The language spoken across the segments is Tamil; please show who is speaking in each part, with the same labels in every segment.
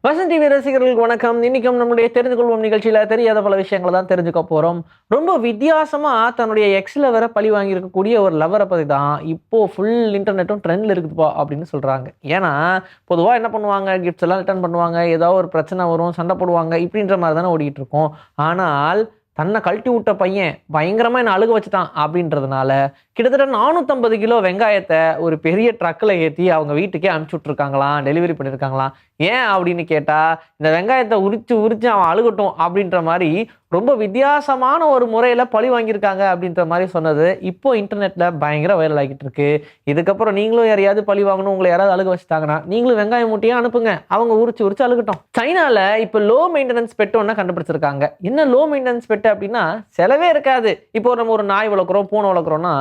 Speaker 1: வசந்த் டிவி ரசிகர்களுக்கு வணக்கம். இன்னைக்கும் நம்முடைய தெரிந்து கொள்வோம் நிகழ்ச்சியில தெரியாத பல விஷயங்களை தான் தெரிஞ்சுக்க போறோம். ரொம்ப வித்தியாசமா தன்னுடைய எக்ஸ்ல வேற பழி வாங்கியிருக்கக்கூடிய ஒரு லவ்வரை பத்தி தான் இப்போ ஃபுல் இன்டர்நெட்டும் ட்ரெண்ட்ல இருக்குதுப்பா அப்படின்னு சொல்றாங்க. ஏன்னா பொதுவா என்ன பண்ணுவாங்க, கிஃப்ட்ஸ் எல்லாம் ரிட்டர்ன் பண்ணுவாங்க, ஏதாவது ஒரு பிரச்சனை வரும், சண்டை போடுவாங்க, இப்படின்ற மாதிரி தானே ஓடிட்டு இருக்கோம். ஆனால் தன்னை கழட்டி விட்ட பையன் பயங்கரமா என்ன அழுக வச்சுட்டான் அப்படின்றதுனால கிட்டத்தட்ட 450 கிலோ வெங்காயத்தை ஒரு பெரிய ட்ரக்ல ஏற்றி அவங்க வீட்டுக்கே அனுப்பிச்சு விட்டுருக்காங்களாம், டெலிவரி பண்ணியிருக்காங்களாம். ஏன் அப்படின்னு கேட்டா, இந்த வெங்காயத்தை உரிச்சு உரிச்சு அவன் அழுகட்டும் அப்படின்ற மாதிரி ரொம்ப வித்தியாசமான ஒரு முறையில பழி வாங்கியிருக்காங்க அப்படின்ற மாதிரி சொன்னது இப்போ இன்டர்நெட்ல பயங்கர வைரல் ஆகிட்டு இருக்கு. இதுக்கப்புறம் நீங்களும் யாரையாவது பழி வாங்கணும், உங்களை யாராவது அழுக வச்சுட்டாங்கன்னா நீங்களும் வெங்காயம் மூட்டையே அனுப்புங்க, அவங்க உரிச்சு உரிச்சு அழுகட்டும். சைனால இப்போ லோ மெயின்டெனன்ஸ் பெட் ஒன்று கண்டுபிடிச்சிருக்காங்க. என்ன லோ மெயின்டெனன்ஸ் பெட் அப்படின்னா, செலவே இருக்காது. இப்போ நம்ம ஒரு நாய் வளர்க்குறோம், பூனை வளர்க்குறோம்னா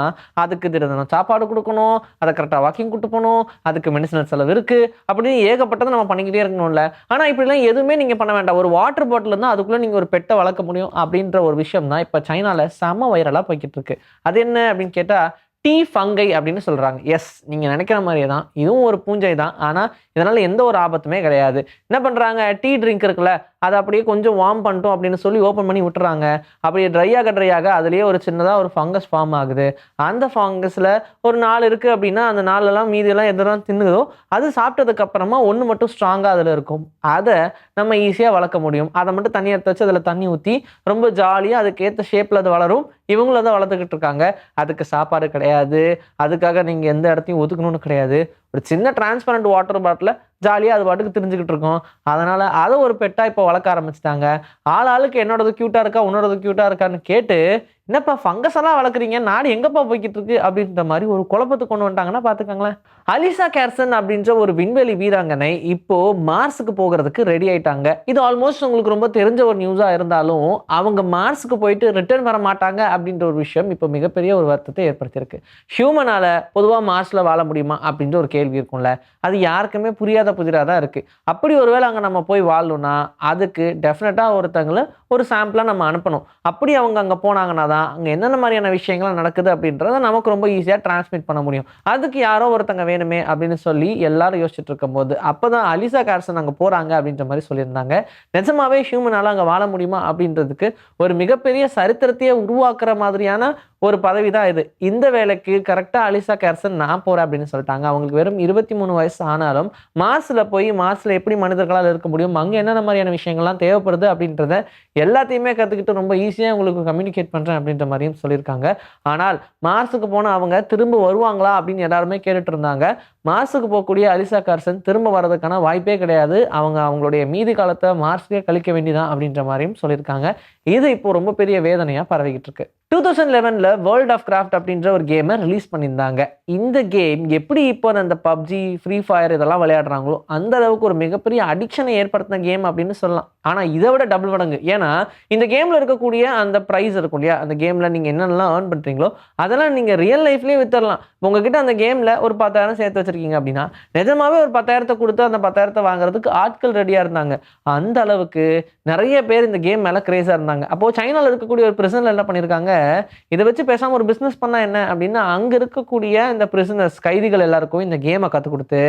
Speaker 1: அதுக்கு தினம் சாப்பாடு கொடுக்கணும், அதை கரெக்டாக வாக்கிங் கூட்டு போகணும், அதுக்கு மெடிசனல் செலவு இருக்கு, அப்படின்னு ஏகப்பட்டதை நம்ம பண்ணிக்கிட்டே இருக்கணும்ல. ஆனா இப்படிலாம் எதுவுமே நீங்க பண்ண வேண்டாம். ஒரு வாட்டர் பாட்டில் இருந்தா அதுக்குள்ள நீங்க ஒரு பெட்டை வளர்க்க முடியும் அப்படின்ற ஒரு விஷயம் தான் இப்ப சைனால செம வைரலா போய்கிட்டு இருக்கு. அது என்ன அப்படின்னு கேட்டா, டீ ஃபங்கை அப்படின்னு சொல்றாங்க. எஸ், நீங்க நினைக்கிற மாதிரியே தான், இதுவும் ஒரு பூஞ்சை தான். ஆனா இதனால எந்த ஒரு ஆபத்துமே கிடையாது. என்ன பண்றாங்க, டீ ட்ரிங்க் இருக்குல்ல, அதை அப்படியே கொஞ்சம் வார்ம் பண்ணிட்டோம் அப்படின்னு சொல்லி ஓப்பன் பண்ணி விட்டுறாங்க. அப்படியே ட்ரை ஆக அதுலேயே ஒரு சின்னதாக ஒரு ஃபங்கஸ் ஃபார்ம் ஆகுது. அந்த ஃபங்கஸில் ஒரு 4 இருக்குது அப்படின்னா, அந்த 4எல்லாம் மீதியெல்லாம் எதெல்லாம் தின்னுதோ அது சாப்பிட்டதுக்கு அப்புறமா ஒன்று மட்டும் ஸ்ட்ராங்காக அதில் இருக்கும். அதை நம்ம ஈஸியாக வளர்க்க முடியும். அதை மட்டும் தண்ணி எடுத்து வச்சு அதில் தண்ணி ஊற்றி ரொம்ப ஜாலியாக அதுக்கேற்ற ஷேப்பில் அது வளரும். இவங்களும் அதை வளர்த்துக்கிட்டு இருக்காங்க. அதுக்கு சாப்பாடு கிடையாது, அதுக்காக நீங்கள் எந்த இடத்தையும் ஒதுக்கணும்னு கிடையாது. ஒரு சின்ன டிரான்ஸ்பரண்ட் வாட்டர் பாட்டில் ஜாலியாக அது பாட்டுக்கு தெரிஞ்சுக்கிட்டு இருக்கோம். அதனால் அதை ஒரு பெட்டாக இப்போ வளர்க்க ஆரம்பிச்சிட்டாங்க. ஆளுக்கு என்னோடது க்யூட்டாக இருக்கா, உன்னோடது க்யூட்டாக இருக்கான்னு கேட்டு, என்னப்பா ஃபங்கஸ் எல்லாம் வளர்க்குறீங்க, நாடு எங்கப்பா போய்கிட்டு இருக்கு அப்படின்ற மாதிரி ஒரு குழப்பத்துக்கு கொண்டு வந்துட்டாங்கன்னா பார்த்துக்கங்களேன். அலிசா கேர்சன் அப்படின்ற ஒரு விண்வெளி வீராங்கனை இப்போ மார்ஸுக்கு போகிறதுக்கு ரெடி ஆயிட்டாங்க. இது ஆல்மோஸ்ட் உங்களுக்கு ரொம்ப தெரிஞ்ச ஒரு நியூஸாக இருந்தாலும், அவங்க மார்ஸுக்கு போயிட்டு ரிட்டர்ன் வர மாட்டாங்க அப்படின்ற ஒரு விஷயம் இப்போ மிகப்பெரிய ஒரு வருத்தத்தை ஏற்படுத்தியிருக்கு. ஹியூமனால பொதுவாக மார்ஸில் வாழ முடியுமா அப்படின்ற ஒரு கேள்வி இருக்கும்ல, அது யாருக்குமே புரியாத புதிராக தான் இருக்குது. அப்படி ஒருவேளை அங்கே நம்ம போய் வாழணும்னா அதுக்கு டெஃபினட்டாக ஒருத்தங்களை ஒரு சாம்பிளாக நம்ம அனுப்பணும். அப்படி அவங்க அங்கே போனாங்கன்னா தான் அங்கே என்னென்ன மாதிரியான விஷயங்கள் நடக்குது அப்படின்றத நமக்கு ரொம்ப ஈஸியாக டிரான்ஸ்மிட் பண்ண முடியும். அதுக்கு யாரோ ஒருத்தங்க வேணுமே அப்படின்னு சொல்லி எல்லாரும் யோசிச்சுட்டு இருக்கும்போது அப்போ தான் அலிசா கார்சன் அங்கே போகிறாங்க அப்படின்ற மாதிரி சொல்லியிருந்தாங்க. நிஜமாவே ஹியூமனால் அங்கே வாழ முடியுமா அப்படின்றதுக்கு ஒரு மிகப்பெரிய சரித்திரத்தையே உருவாக்குற மாதிரியான ஒரு பதவி தான் இது. இந்த வேலைக்கு கரெக்டாக அலிசா கேர்சன் நான் போகிறேன் அப்படின்னு சொல்லிட்டாங்க. அவங்களுக்கு வெறும் 23 வயசு ஆனாலும் மார்ஸில் போய் மார்ஸில் எப்படி மனிதர்களால் இருக்க முடியும், அங்கே என்னென்ன மாதிரியான விஷயங்கள்லாம் தேவைப்படுது அப்படின்றத எல்லாத்தையுமே கற்றுக்கிட்டு ரொம்ப ஈஸியாக உங்களுக்கு கம்யூனிகேட் பண்ணுறேன் அப்படின்ற மாதிரியும் சொல்லியிருக்காங்க. ஆனால் மார்ஸுக்கு போன அவங்க திரும்ப வருவாங்களா அப்படின்னு எல்லாருமே கேட்டுட்டு இருந்தாங்க. மார்ஸுக்கு போகக்கூடிய அலிசா கார்சன் திரும்ப வர்றதுக்கான வாய்ப்பே கிடையாது. அவங்க அவங்களுடைய மீதி காலத்தை மார்ஸ்லேயே கழிக்க வேண்டியதான் அப்படின்ற மாதிரியும் சொல்லியிருக்காங்க. இது இப்போ ரொம்ப பெரிய வேதனையாக பரவிக்கிட்டு இருக்கு. 2011 வேர்ல்ட் ஆஃப் கிராஃப்ட் அப்படின்ற ஒரு கேமை ரிலீஸ் பண்ணியிருந்தாங்க. இந்த கேம் எப்படி இப்போ அந்த பப்ஜி, ஃப்ரீ ஃபயர் இதெல்லாம் விளையாடுறாங்களோ அந்த அளவுக்கு ஒரு மிகப்பெரிய அடிக்ஷனை ஏற்படுத்தின கேம் அப்படின்னு சொல்லலாம். ஆனால் இதை விட டபுள் மடங்கு. ஏன்னா இந்த கேமில் இருக்கக்கூடிய அந்த ப்ரைஸ் இருக்கும் இல்லையா, அந்த கேமில் நீங்கள் என்னென்னலாம் ஏர்ன் பண்ணுறீங்களோ அதெல்லாம் நீங்கள் ரியல் லைஃப்லேயே வித்துடலாம். உங்ககிட்ட அந்த கேமில் ஒரு 10,000 சேர்த்து வச்சிருக்கீங்க அப்படின்னா நிஜமாவே ஒரு 10,000 கொடுத்து அந்த 10,000 வாங்குறதுக்கு ஆட்கள் ரெடியாக இருந்தாங்க. அந்த அளவுக்கு நிறைய பேர் இந்த கேம் மேலே கிரேஸாக இருந்தாங்க. அப்போது சைனாவில் இருக்கக்கூடிய ஒரு பிரிசனில் என்ன பண்ணியிருக்காங்க, இதை வச்சு பேசாமல் ஒரு பிஸ்னஸ் பண்ணால் என்ன அப்படின்னா, அங்கே இருக்கக்கூடிய இந்த பிரிசனர்ஸ் கைதிகள் எல்லாருக்கும் இந்த கேமை கற்றுக் கொடுத்து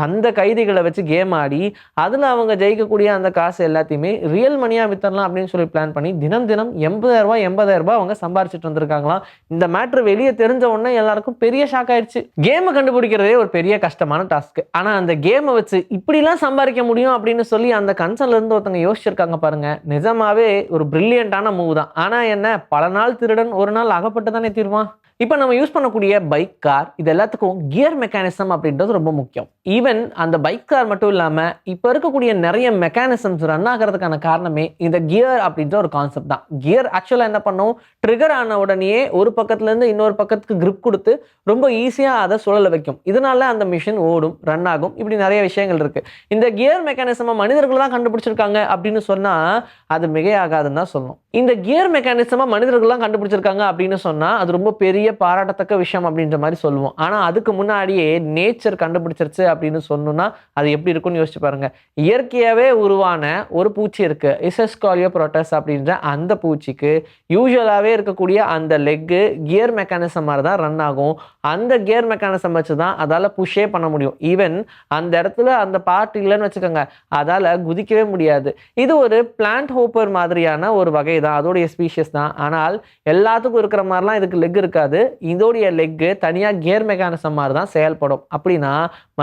Speaker 1: அந்த கைதிகளை வச்சு கேம் ஆடி அதில் அவங்க ஜெயிக்கக்கூடிய அந்த காசு எல்லாத்தையுமே ரியல் மணியாக வித்தரலாம் அப்படின்னு சொல்லி பிளான் பண்ணி தினம் 80,000 ரூபாய் அவங்க சம்பாரிச்சிட்டு வந்திருக்காங்களாம். இந்த மேட்ரு வெளியே தெரிஞ்ச உடனே எல்லாருக்கும் பெரிய ஷாக் ஆயிடுச்சு. கேமை கண்டுபிடிக்கிறதே ஒரு பெரிய கஷ்டமான டாஸ்க். ஆனால் அந்த கேமை வச்சு இப்படிலாம் சம்பாதிக்க முடியும் அப்படின்னு சொல்லி அந்த கன்சர்ன்ல இருந்து ஒருத்தவங்க யோசிச்சிருக்காங்க பாருங்க. நிஜமாவே ஒரு பிரில்லியண்டான மூவ் தான். ஆனால் என்ன, பல நாள் திருடன் ஒரு நாள் அகப்பட்டு தானே தீர்வான். இப்போ நம்ம யூஸ் பண்ணக்கூடிய பைக், கார் இது எல்லாத்துக்கும் கியர் மெக்கானிசம் அப்படின்றது ரொம்ப முக்கியம். ஈவன் அந்த பைக், கார் மட்டும் இல்லாமல் இப்போ இருக்கக்கூடிய நிறைய மெக்கானிசம்ஸ் ரன் ஆகிறதுக்கான காரணமே இந்த கியர் அப்படின்ற ஒரு கான்செப்ட் தான். கியர் ஆக்சுவலாக என்ன பண்ணும், ட்ரிகர் ஆன உடனே ஒரு பக்கத்துலேருந்து இன்னொரு பக்கத்துக்கு கிரிப் கொடுத்து ரொம்ப ஈஸியாக அதை சுழல வைக்கும். இதனால அந்த மிஷின் ஓடும், ரன் ஆகும். இப்படி நிறைய விஷயங்கள் இருக்கு. இந்த கியர் மெக்கானிசமை மனிதர்கள் தான் கண்டுபிடிச்சிருக்காங்க அப்படின்னு சொன்னால் அது மிகையாகாதுன்னு தான் சொல்லணும். இந்த கியர் மெக்கானிசமை மனிதர்கள் தான் கண்டுபிடிச்சிருக்காங்க அப்படின்னு சொன்னால் அது ரொம்ப பெரிய பாராட்டத்தக்க விஷயம் அப்படின்ற மாதிரி சொல்லுவோம். ஆனா அதுக்கு முன்னாடியே நேச்சர் கண்டுபிடிச்சிருச்சு அப்படின்னு சொன்னோம்னா அது எப்படி இருக்கும்னு யோசிச்சு பாருங்க. இயற்கையாவே உருவான ஒரு பூச்சி இருக்கு, இசஸ்காலியோப்ரோட்டஸ் அப்படின்ற அந்த பூச்சிக்கு யூசுவலாவே இருக்கக்கூடிய அந்த லெக்கு கியர் மெக்கானிசம் மாதிரி தான் ரன் ஆகும். அந்த கியர் மெக்கானிசம் வச்சு தான் அதால புஷ்ஷே பண்ண முடியும். ஈவன் அந்த இடத்துல அந்த பார்ட் இல்லைன்னு வச்சுக்கோங்க, அதால குதிக்கவே முடியாது. இது ஒரு பிளான்ட் ஹோப்பர் மாதிரியான ஒரு வகை தான், அதோடைய ஸ்பீஷியஸ் தான். ஆனால் எல்லாத்துக்கும் இருக்கிற மாதிரிலாம் இதுக்கு லெக் இருக்காது. இதோடைய லெக்கு தனியாக கியர் மெக்கானிசம் மாதிரி தான் செயல்படும். அப்படின்னா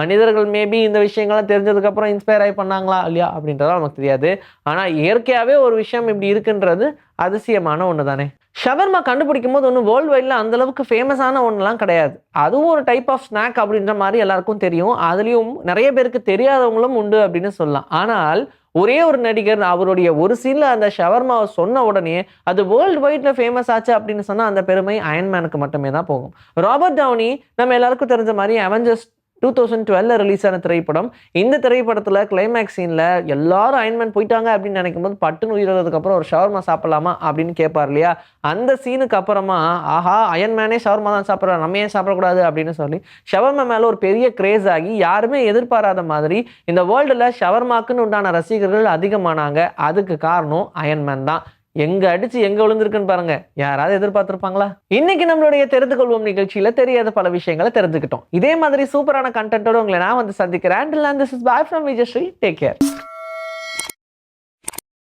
Speaker 1: மனிதர்கள் மேபி இந்த விஷயங்கள்லாம் தெரிஞ்சதுக்கு அப்புறம் இன்ஸ்பயர் ஆகி பண்ணாங்களா இல்லையா அப்படின்றதா நமக்கு தெரியாது. ஆனால் இயற்கையாகவே ஒரு விஷயம் இப்படி இருக்குன்றது அதிசயமான ஒன்று தானே. ஷவர்மா கண்டுபிடிக்கும் போது ஒன்றும் வேர்ல்டு வைடில் அந்த அளவுக்கு ஃபேமஸான ஒன்றுலாம் கிடையாது. அதுவும் ஒரு டைப் ஆஃப் ஸ்நாக் அப்படின்ற மாதிரி எல்லாருக்கும் தெரியும். அதுலேயும் நிறைய பேருக்கு தெரியாதவங்களும் உண்டு அப்படின்னு சொல்லலாம். ஆனால் ஒரே ஒரு நடிகர் அவருடைய ஒரு சீன்ல அந்த ஷவர்மாவை சொன்ன உடனே அது வேர்ல்டு வைட்ல ஃபேமஸ் ஆச்சு அப்படின்னு சொன்னா அந்த பெருமை அயன்மேனுக்கு மட்டுமே தான் போகும். ராபர்ட் டவுனி நம்ம எல்லாருக்கும் தெரிஞ்ச மாதிரி அவெஞ்சர்ஸ் 2012 ரிலீஸ் ஆன திரைப்படம். இந்த திரைப்படத்துல கிளைமேக்ஸ் சீன்ல எல்லாரும் அயன்மேன் போயிட்டாங்க அப்படின்னு நினைக்கும் போது பட்டுன்னு உயிரிழந்ததுக்கு அப்புறம் ஒரு ஷவர்மா சாப்பிடலாமா அப்படின்னு கேட்பார் இல்லையா. அந்த சீனுக்கு அப்புறமா ஆஹா அயன்மேனே ஷவர்மா தான் சாப்பிட்றாரு, நம்ம ஏன் சாப்பிடக்கூடாது அப்படின்னு சொல்லி ஷவர்மா மேல ஒரு பெரிய கிரேஸ் ஆகி யாருமே எதிர்பாராத மாதிரி இந்த வேர்ல்டுல ஷவர்மாக்குன்னு உண்டான ரசிகர்கள் அதிகமானாங்க. அதுக்கு காரணம் அயன்மேன் தான். எங்க அடிச்சு எங்க விழுந்திருக்குன்னு பாருங்க. யாராவது எதிர்பார்த்திருப்பாங்களா? இன்னைக்கு நம்மளுடைய தெரிந்து கொள்வோம் நிகழ்ச்சியில தெரியாத பல விஷயங்களை தெரிஞ்சுக்கிட்டோம். இதே மாதிரி சூப்பரான கண்டென்ட்டோட உங்களை நான் வந்து சந்திக்கிறேன். Until then, this is bye from Vijay Sri. Take care.